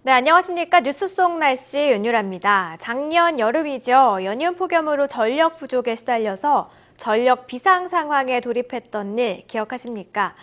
네, 안녕하십니까. 뉴스 속 날씨 윤유라입니다. 작년 여름이죠. 연이은 폭염으로 전력 부족에 시달려서 전력 비상 상황에 돌입했던 일 기억하십니까?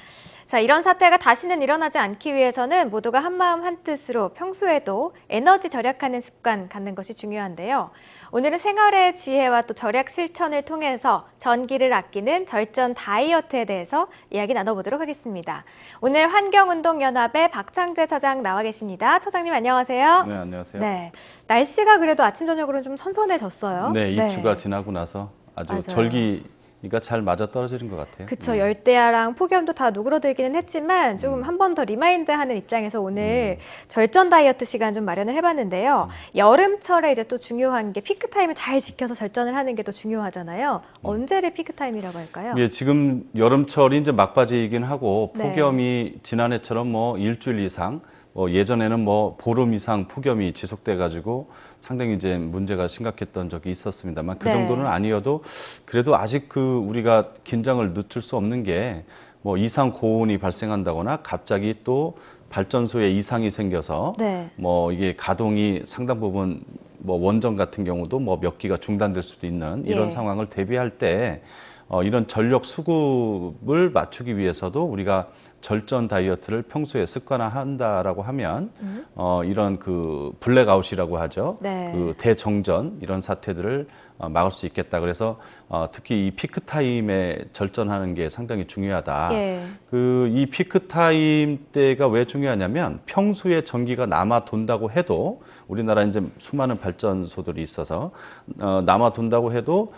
자, 이런 사태가 다시는 일어나지 않기 위해서는 모두가 한마음 한뜻으로 평소에도 에너지 절약하는 습관 갖는 것이 중요한데요. 오늘은 생활의 지혜와 또 절약 실천을 통해서 전기를 아끼는 절전 다이어트에 대해서 이야기 나눠보도록 하겠습니다. 오늘 환경운동연합의 박창재 차장 나와 계십니다. 차장님 안녕하세요. 네, 안녕하세요. 네, 날씨가 그래도 아침 저녁으로는 좀 선선해졌어요. 네, 입추가 지나고 나서 아주 맞아요. 절기가 잘 맞아떨어지는 것 같아요. 그쵸. 네. 열대야랑 폭염도 다 누그러들기는 했지만 조금 한 번 더 리마인드하는 입장에서 오늘 절전 다이어트 시간 좀 마련을 해봤는데요. 여름철에 이제 또 중요한 게 피크 타임을 잘 지켜서 절전을 하는 게 또 중요하잖아요. 언제를 피크 타임이라고 할까요? 예, 지금 여름철이 이제 막바지이긴 하고 네. 폭염이 지난해처럼 뭐 일주일 이상, 예전에는 뭐 보름 이상 폭염이 지속돼 가지고 상당히 이제 문제가 심각했던 적이 있었습니다만 그 네. 정도는 아니어도 그래도 아직 우리가 긴장을 늦출 수 없는 게 뭐 이상 고온이 발생한다거나 갑자기 또 발전소에 이상이 생겨서 네. 뭐 이게 가동이 상당 부분 뭐 원전 같은 경우도 뭐 몇 기가 중단될 수도 있는 이런 예. 상황을 대비할 때 이런 전력 수급을 맞추기 위해서도 우리가 절전 다이어트를 평소에 습관화한다라고 하면 이런 블랙아웃이라고 하죠. 네. 그 대정전 이런 사태들을 막을 수 있겠다. 그래서 특히 이 피크 타임에 절전하는 게 상당히 중요하다. 예. 이 피크 타임 때가 왜 중요하냐면 평소에 전기가 남아 돈다고 해도 우리나라 이제 수많은 발전소들이 있어서 남아 돈다고 해도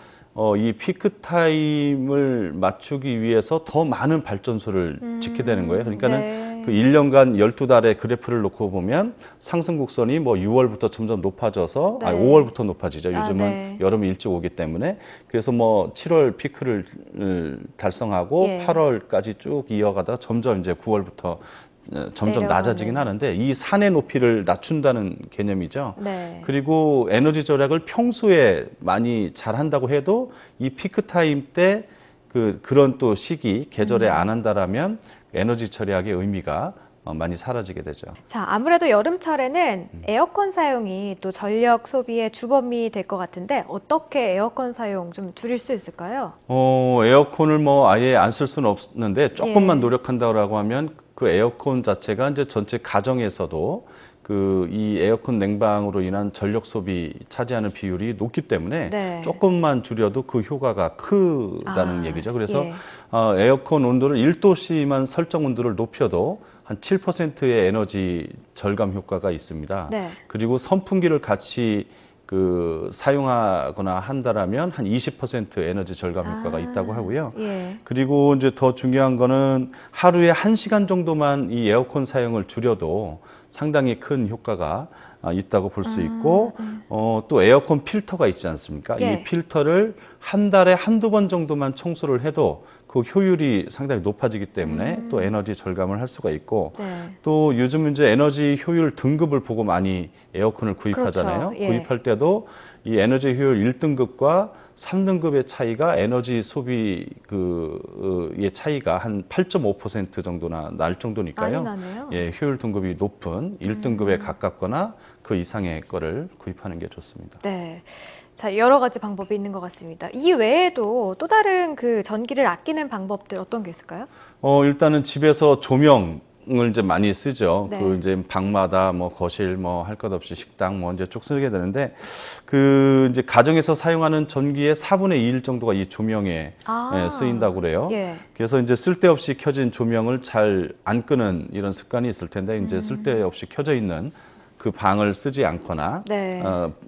이 피크 타임을 맞추기 위해서 더 많은 발전소를 짓게 되는 거예요. 그러니까는 네. 그 1년간 12달의 그래프를 놓고 보면 상승 곡선이 뭐 6월부터 점점 높아져서 네. 5월부터 높아지죠. 요즘은 네. 여름이 일찍 오기 때문에. 그래서 뭐 7월 피크를 달성하고 예. 8월까지 쭉 이어가다가 점점 이제 9월부터 점점 내려가는. 낮아지긴 하는데 이 산의 높이를 낮춘다는 개념이죠. 네. 그리고 에너지 절약을 평소에 많이 잘 한다고 해도 이 피크 타임 때 그런 또 시기, 계절에 안 한다라면 에너지 절약의 의미가 많이 사라지게 되죠. 자, 아무래도 여름철에는 에어컨 사용이 또 전력 소비의 주범이 될 것 같은데 어떻게 에어컨 사용 좀 줄일 수 있을까요? 에어컨을 뭐 아예 안 쓸 수는 없는데 조금만 예. 노력한다고 하면 그 에어컨 자체가 이제 전체 가정에서도 이 에어컨 냉방으로 인한 전력 소비 차지하는 비율이 높기 때문에 네. 조금만 줄여도 그 효과가 크다는 얘기죠. 그래서 예. 에어컨 온도를 1도씨만 설정 온도를 높여도 한 7%의 에너지 절감 효과가 있습니다. 네. 그리고 선풍기를 같이 사용하거나 한다라면 한 20% 에너지 절감 효과가 있다고 하고요. 예. 그리고 이제 더 중요한 거는 하루에 1시간 정도만 이 에어컨 사용을 줄여도 상당히 큰 효과가 있다고 볼 수 있고, 또 에어컨 필터가 있지 않습니까? 예. 이 필터를 한 달에 한두 번 정도만 청소를 해도 그 효율이 상당히 높아지기 때문에 또 에너지 절감을 할 수가 있고, 네. 또 요즘 이제 에너지 효율 등급을 보고 많이 에어컨을 구입하잖아요. 그렇죠. 예. 구입할 때도 이 에너지 효율 1등급과 3등급의 차이가 에너지 소비의 차이가 한 8.5% 정도나 날 정도니까요. 많이 나네요. 예, 효율 등급이 높은 1등급에 가깝거나 그 이상의 거를 구입하는 게 좋습니다. 네. 자, 여러 가지 방법이 있는 것 같습니다. 이 외에도 또 다른 그 전기를 아끼는 방법들 어떤 게 있을까요? 일단은 집에서 조명을 이제 많이 쓰죠. 네. 이제 방마다 뭐 거실 뭐 할 것 없이 식당 뭐 이제 쭉 쓰게 되는데 이제 가정에서 사용하는 전기의 4분의 1 정도가 이 조명에 쓰인다고 그래요. 예. 그래서 이제 쓸데없이 켜진 조명을 잘 안 끄는 이런 습관이 있을 텐데 이제 쓸데없이 켜져 있는 그 방을 쓰지 않거나 네.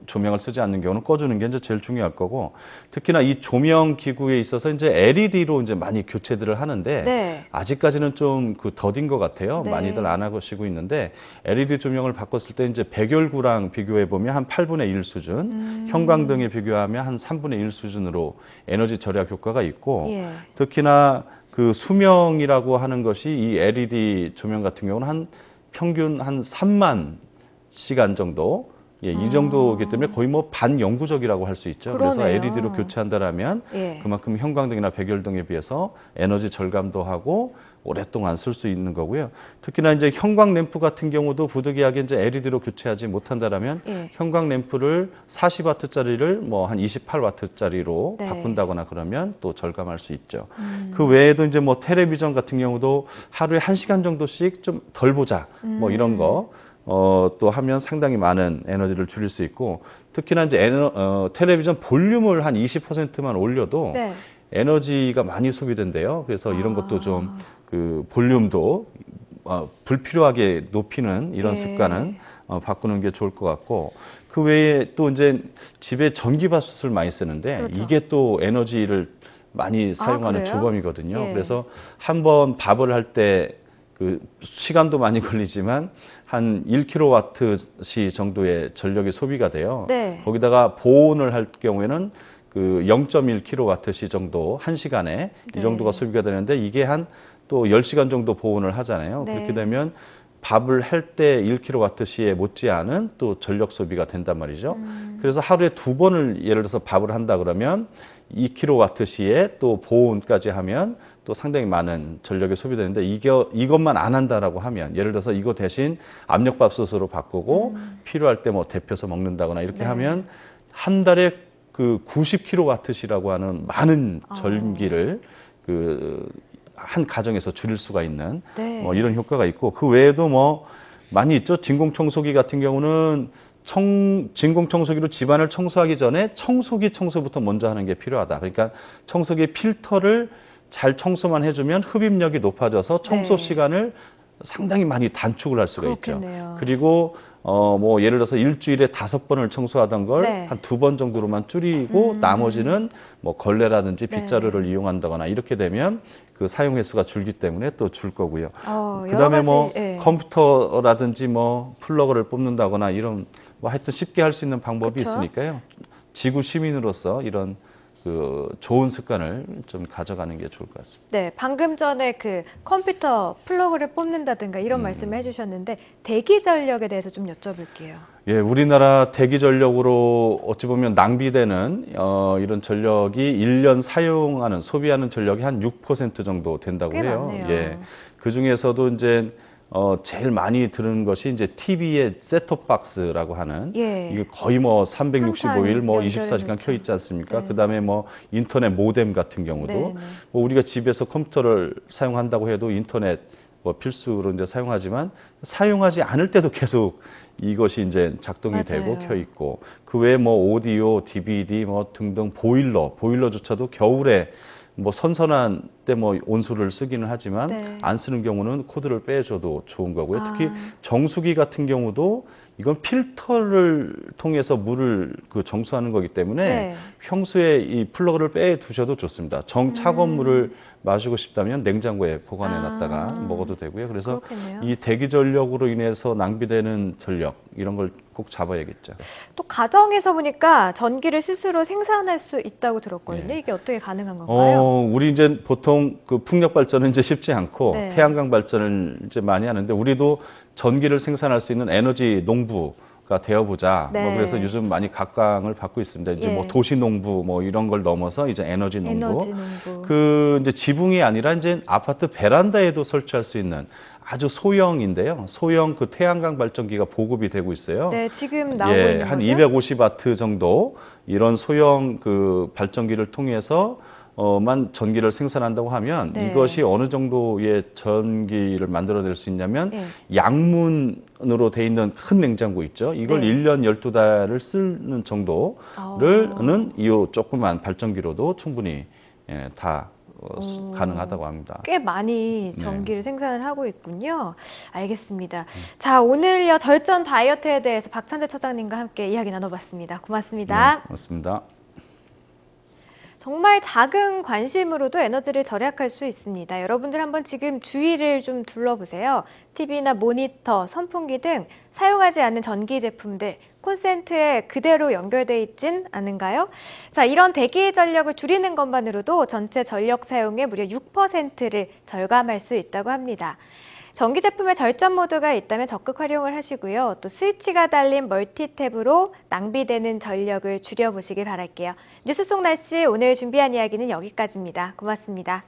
조명을 쓰지 않는 경우는 꺼주는 게 이제 제일 중요할 거고, 특히나 이 조명 기구에 있어서 이제 LED로 이제 많이 교체들을 하는데 네. 아직까지는 좀 더딘 것 같아요. 네. 많이들 안 하시고 있는데 LED 조명을 바꿨을 때 이제 백열구랑 비교해 보면 한 8분의 1 수준, 형광등에 비교하면 한 3분의 1 수준으로 에너지 절약 효과가 있고, 예. 특히나 수명이라고 하는 것이 이 LED 조명 같은 경우는 평균 한 3만 시간 정도 예, 이 정도이기 때문에 거의 뭐 반영구적이라고 할 수 있죠. 그래서 그러네요. LED로 교체한다라면 예. 그만큼 형광등이나 백열등에 비해서 에너지 절감도 하고 오랫동안 쓸 수 있는 거고요. 특히나 이제 형광 램프 같은 경우도 부득이하게 이제 LED로 교체하지 못한다라면 예. 형광 램프를 40와트짜리를 뭐 한 28와트짜리로 네. 바꾼다거나 그러면 또 절감할 수 있죠. 그 외에도 이제 뭐 텔레비전 같은 경우도 하루에 1시간 정도씩 좀 덜 보자 뭐 이런 거 또 하면 상당히 많은 에너지를 줄일 수 있고 특히나 이제 텔레비전 볼륨을 한 20%만 올려도 네. 에너지가 많이 소비된대요. 그래서 이런 것도 좀 그 볼륨도 불필요하게 높이는 이런 예. 습관은 바꾸는 게 좋을 것 같고 그 외에 또 이제 집에 전기밥솥을 많이 쓰는데 그렇죠. 이게 또 에너지를 많이 사용하는 그래요? 주범이거든요. 예. 그래서 한번 밥을 할 때 그 시간도 많이 걸리지만 한 1kWh 정도의 전력이 소비가 돼요. 네. 거기다가 보온을 할 경우에는 그 0.1kWh 정도 1시간에 네. 이 정도가 소비가 되는데 이게 한 또 10시간 정도 보온을 하잖아요. 네. 그렇게 되면 밥을 할 때 1kWh에 못지않은 또 전력 소비가 된단 말이죠. 그래서 하루에 2번을 예를 들어서 밥을 한다 그러면 2kWh에 또 보온까지 하면 또 상당히 많은 전력이 소비되는데 이것만 안 한다라고 하면 예를 들어서 이거 대신 압력밥솥으로 바꾸고 필요할 때 뭐 데펴서 먹는다거나 이렇게 네. 하면 한 달에 그 90kWh라고 하는 많은 전기를 그 한 가정에서 줄일 수가 있는 네. 뭐 이런 효과가 있고 그 외에도 뭐 많이 있죠. 진공청소기 같은 경우는 진공청소기로 집안을 청소하기 전에 청소기 청소부터 먼저 하는 게 필요하다. 그러니까 청소기 필터를 잘 청소만 해주면 흡입력이 높아져서 청소 네. 시간을 상당히 많이 단축을 할 수가 그렇겠네요. 있죠. 그리고 뭐 예를 들어서 일주일에 5번을 청소하던 걸 네. 한 2번 정도로만 줄이고 나머지는 뭐 걸레라든지 네. 빗자루를 이용한다거나 이렇게 되면 그 사용 횟수가 줄기 때문에 또 줄 거고요. 여러 그다음에 가지, 뭐 예. 컴퓨터라든지 뭐 플러그를 뽑는다거나 이런 뭐 하여튼 쉽게 할 수 있는 방법이 그쵸? 있으니까요. 지구 시민으로서 이런 그 좋은 습관을 좀 가져가는 게 좋을 것 같습니다. 네, 방금 전에 그 컴퓨터 플러그를 뽑는다든가 이런 말씀을 해주셨는데 대기 전력에 대해서 좀 여쭤볼게요. 예, 우리나라 대기 전력으로 어찌 보면 낭비되는 이런 전력이 1년 사용하는 소비하는 전력이 한 6% 정도 된다고 꽤 해요. 많네요. 예. 그 중에서도 이제 제일 많이 들은 것이 이제 TV의 셋톱 박스라고 하는 예. 이게 거의 뭐 365일 뭐 항상 24시간 연결해 켜 있지 않습니까? 네. 그다음에 뭐 인터넷 모뎀 같은 경우도 네, 네. 뭐 우리가 집에서 컴퓨터를 사용한다고 해도 인터넷 뭐 필수로 이제 사용하지만 사용하지 않을 때도 계속 이것이 이제 작동이 맞아요. 되고 켜 있고 그 외에 뭐 오디오, DVD 뭐 등등 보일러조차도 겨울에 뭐 선선한 때 뭐 온수를 쓰기는 하지만 네. 안 쓰는 경우는 코드를 빼줘도 좋은 거고요. 아. 특히 정수기 같은 경우도 이건 필터를 통해서 물을 그 정수하는 거기 때문에 네. 평소에 이 플러그를 빼 두셔도 좋습니다. 차가운 물을 마시고 싶다면 냉장고에 보관해 놨다가 먹어도 되고요. 그래서 그렇겠네요. 이 대기 전력으로 인해서 낭비되는 전력 이런 걸 꼭 잡아야겠죠. 또 가정에서 보니까 전기를 스스로 생산할 수 있다고 들었거든요. 예. 이게 어떻게 가능한 건가요? 우리 이제 보통 그 풍력 발전은 이제 쉽지 않고 네. 태양광 발전을 이제 많이 하는데 우리도 전기를 생산할 수 있는 에너지 농부가 되어보자. 네. 뭐 그래서 요즘 많이 각광을 받고 있습니다. 이제 예. 뭐 도시 농부 뭐 이런 걸 넘어서 이제 에너지 농부. 에너지 농부. 그 이제 지붕이 아니라 이제 아파트 베란다에도 설치할 수 있는 아주 소형인데요. 소형 그 태양광 발전기가 보급이 되고 있어요. 네, 지금 나오고 예, 있는 한 거죠? 250와트 정도 이런 소형 그 발전기를 통해서 만 전기를 생산한다고 하면 네. 이것이 어느 정도의 전기를 만들어낼 수 있냐면 예. 양문으로 돼 있는 큰 냉장고 있죠. 이걸 네. 1년 12달을 쓰는 정도를는 이 조그만 발전기로도 충분히 다 가능하다고 합니다. 꽤 많이 네. 전기를 생산을 하고 있군요. 알겠습니다. 자, 오늘요 절전 다이어트에 대해서 박찬대 처장님과 함께 이야기 나눠봤습니다. 고맙습니다. 네, 고맙습니다. 정말 작은 관심으로도 에너지를 절약할 수 있습니다. 여러분들 한번 지금 주위를 좀 둘러보세요. TV나 모니터, 선풍기 등 사용하지 않는 전기 제품들 콘센트에 그대로 연결돼 있진 않은가요? 자, 이런 대기 전력을 줄이는 것만으로도 전체 전력 사용의 무려 6%를 절감할 수 있다고 합니다. 전기 제품에 절전 모드가 있다면 적극 활용을 하시고요. 또 스위치가 달린 멀티탭으로 낭비되는 전력을 줄여보시길 바랄게요. 뉴스 속 날씨 오늘 준비한 이야기는 여기까지입니다. 고맙습니다.